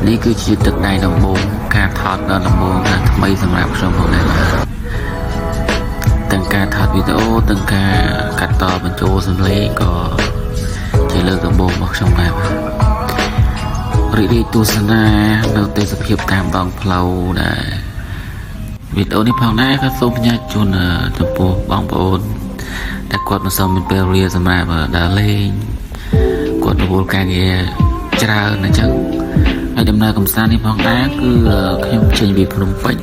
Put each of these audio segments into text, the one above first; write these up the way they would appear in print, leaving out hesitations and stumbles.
នេះគឺជាទឹកដៃដំបូងការថតដល់ដំបូងថាថ្មីសម្រាប់ខ្ញុំផងដែរទាំងការថតវីដេអូទាំងការកាត់តបញ្ចូលសំឡេងក៏ជាលើកដំបូងរបស់ខ្ញុំដែររីករាយទស្សនានៅទេសភាពតាមដងផ្លូវដែរវីដេអូនេះផងដែរក៏សូមផ្ញើជូនចំពោះបងប្អូនដែលគាត់មិនសូវមានពេលវេលាសម្រាប់ដើរលេងគាត់រវល់ការងារច្រើនអញ្ចឹងហើយដំណើរកំសាន្តនេះផងដែរគឺខ្ញុំចេញពីភ្នំពេញ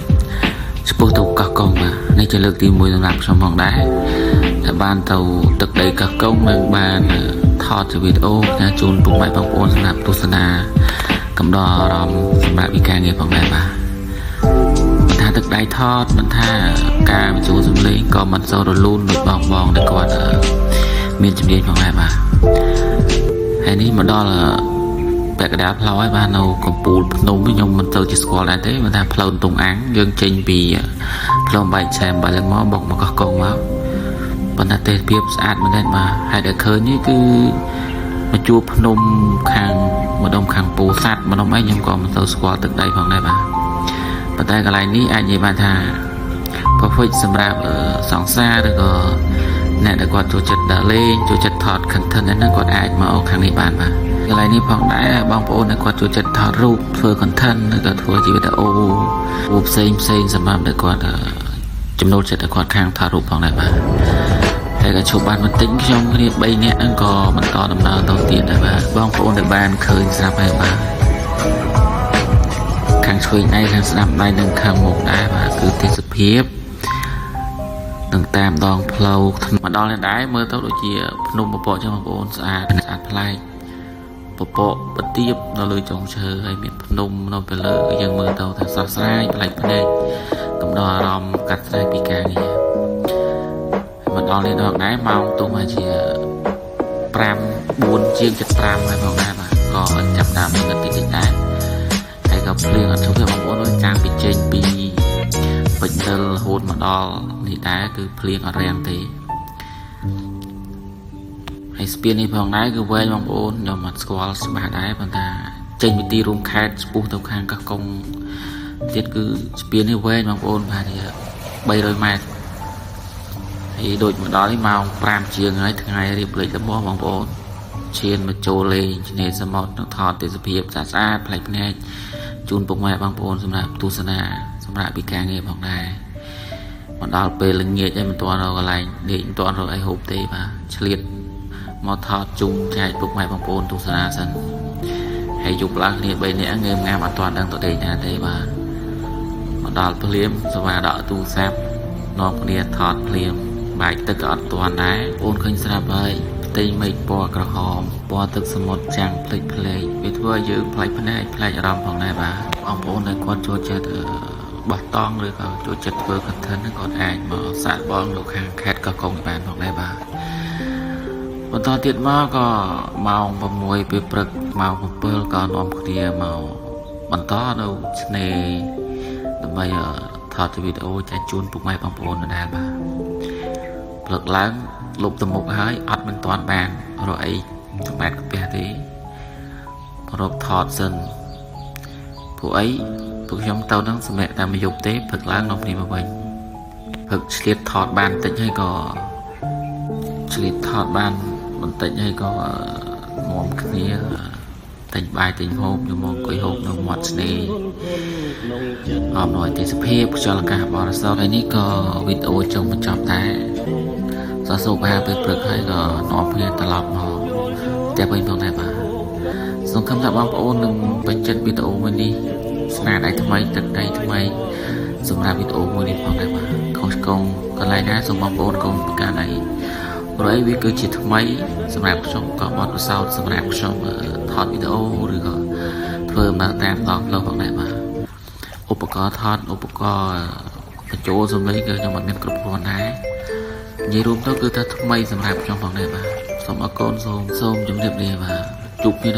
ឆ្ពោះទៅកោះកុងបាទនេះជាលើកទី1សម្រាប់ខ្ញុំផងដែរដែលបានទៅទឹកដីកោះកុងនិងបានថតជាវីដេអូផ្សាយជូនពុកម៉ែបងប្អូនសម្រាប់ទស្សនាកំដរអារម្មណ៍សម្រាប់វិការងារផងដែរបាទមិនថាទឹកដៃថតមិនថាការបញ្ចូលសំឡេងក៏មិនសូវរលូនដូចបងដែលគាត់មានជំនាញផងដែរបាទហើយនេះមកដល់ពាក់កណ្ដាលផ្លូវហើយបាទនៅកំពូលភ្នំខ្ញុំមិនទៅជាស្គាល់ដែរទេមិនថាផ្លូវតុងអាំងយើងចេញពីផ្លូវបែកឆែមបាឡើងមកបុកមកកោះកុងមកប៉ុន្តែទេសភាពស្អាតមែនទេបាទហើយដែលឃើញនេះគឺមកជួបភ្នំខាងម្ដុំខាងពោធិ៍សាត់ម្ដុំអីខ្ញុំក៏មិនទៅស្គាល់ទឹកដីផងដែរបាទប៉ុន្តែកន្លែងនេះអាចនិយាយបានថា perfect សម្រាប់សង្សារឬក៏អ្នកដែលគាត់ចូលចិត្តដើរលេងចូលចិត្តថត content ហ្នឹងគាត់អាចមកខាងនេះបានបាទកន្លែងនេះផងដែរបងប្អូនដែលគាត់ចូលចិត្តថតរូបធ្វើ content ឬក៏ធ្វើជាវីដេអូផ្សេងសម្រាប់ដែលគាត់ចំណូលចិត្តដែលគាត់ខាងថតរូបផងដែរបាទហើយក៏ជួបបានបន្តិចខ្ញុំគ្នា3នាក់ហ្នឹងក៏បន្តដំណើរទៅទៀតដែរបាទបងប្អូនដែលបានឃើញស្រាប់ហើយបាទខាងឆ្វេងដៃខាងស្ដាំដៃនិងខាងមុខដែរបាទគឺទេសភាពនឹងតាមដងផ្លូវមកដល់នេះដែរមើលទៅដូចជាភ្នំពពកចឹងបងប្អូនស្អាតប្លែកពពកបទៀបនៅលើចុងឈើហើយមានភ្នំនៅពីលើយើងមើលទៅថាស្រស់ស្រាយប្លែកភ្នែកកំដរអារម្មណ៍កាត់ស្រាយពីការងារមកដល់នេះដល់ដែរម៉ោងទុំហើយជា5 4ជាង75ហើយផងដែរបាទក៏ចាប់តាមងឹតតិចដែរហើយក៏ភ្លៀងអត់ជុំទេបងប្អូនអើយចាំពីចេញពីពេញទៅរហូតមកដល់នេះដែរគឺភ្លៀងអត់រាំងទេហើយស្ពាននេះផងដែរគឺវែងបងប្អូនខ្ញុំអត់ស្គាល់ច្បាស់ដែរប៉ុន្តែចេញពីទីរួមខេត្តឆ្ពោះទៅខាងកោះកុងទៀតគឺស្ពាននេះវែងបងប្អូនប្រហែលជា300 ម៉ែត្រហើយដូចមកដល់នេះម៉ោង5ជាងហើយថ្ងៃរៀបលេខរបស់បងប្អូនឈានមកចូលលេងឆ្នេរសមុទ្រនឹងថតទេសភាពស្អាតប្លែកភ្នែកជូនពុកម៉ែបងប្អូនសម្រាប់ទស្សនាសម្រាប់ពីការងារផងដែរមកដល់ពេលល្ងាចហើយមិនទាន់រកកន្លែងដេកមិនទាន់រកអីហូបទេបាទឆ្លៀតមកថតជុំចែកពុកម៉ែបងប្អូនទស្សនាសិនហើយយប់ឡើងគ្នា3នាក់ងើមងាមអត់ទាន់ដឹងទៅដេកណាទេបាទមកដល់ភ្លាមសវ៉ាដកទូរស័ព្ទនាំគ្នាថតភ្លាមបែកទឹកក៏អត់ទាន់ដែរបងឃើញស្រាប់ហើយផ្ទៃមេឃពណ៌ក្រហមពណ៌ទឹកសមុទ្រចាំងភ្លេចវាធ្វើឲ្យយើងប្លែកភ្នែកប្លែកអារម្មណ៍ផងដែរបាទបងប្អូនដែលគាត់ចូលចិត្តបោះតង់ឬក៏ចូលចិត្តធ្វើ content ហ្នឹងគាត់អាចមកសាកល្បងនៅខាងខេត្តកោះកុងបានផងដែរបាទបន្តទៀតមកក៏ម៉ោង6ពេលព្រឹកម៉ោង7ក៏នាំគ្នាមកបន្តនៅឆ្នេរដើម្បីថតវីដេអូចែកជូនពុកម៉ែបងប្អូនដែរបាទព្រឹកឡើងលុបទៅមុខហើយអត់មិនទាន់បានរកអីសម្បត្តិកាពះទេរកថតសិនពួកអីពួកខ្ញុំទៅនឹងសម្រាប់តែមួយយប់ទេព្រឹកឡើងនាំគ្នាមកវិញព្រឹកឆ្លៀតថតបានបន្តិចហើយក៏ឆ្លៀតថតបានបន្តិចហើយក៏នាំគ្នាទិញបាយទិញហូបយកមកអង្គុយហូបនៅមាត់ឆ្នេរអំណោយទេសភាពខ្យល់អាកាសបរិសុទ្ធហើយនេះក៏វីដេអូចុងបញ្ចប់ដែរសោះសូបាពេលព្រឹកហើយក៏នាំគ្នាត្រឡប់មកផ្ទះវិញផងដែរបាទសង្ឃឹមថាបងប្អូននឹងពេញចិត្តវីដេអូមួយនេះស្នាដៃថ្មីទឹកដីថ្មីសម្រាប់វីដេអូមួយនេះផងដែរបាទខុសឆ្គងកន្លែងណាសូមបងប្អូនកុំប្រកាន់អីព្រោះវាគឺជាថ្មីសម្រាប់ខ្ញុំក៏បទពិសោធន៍សម្រាប់ខ្ញុំថតវីដេអូឬក៏ធ្វើដំណើរតាមដងផ្លូវផងដែរបាទឧបករណ៍ថតឧបករណ៍បញ្ចូលសំឡេងគឺខ្ញុំអត់មានគ្រប់គ្រាន់ដែរនិយាយរួមទៅគឺថាថ្មីសម្រាប់ខ្ញុំផងដែរបាទសូមអរគុណសូមជម្រាបលាបាទជួបគ្នា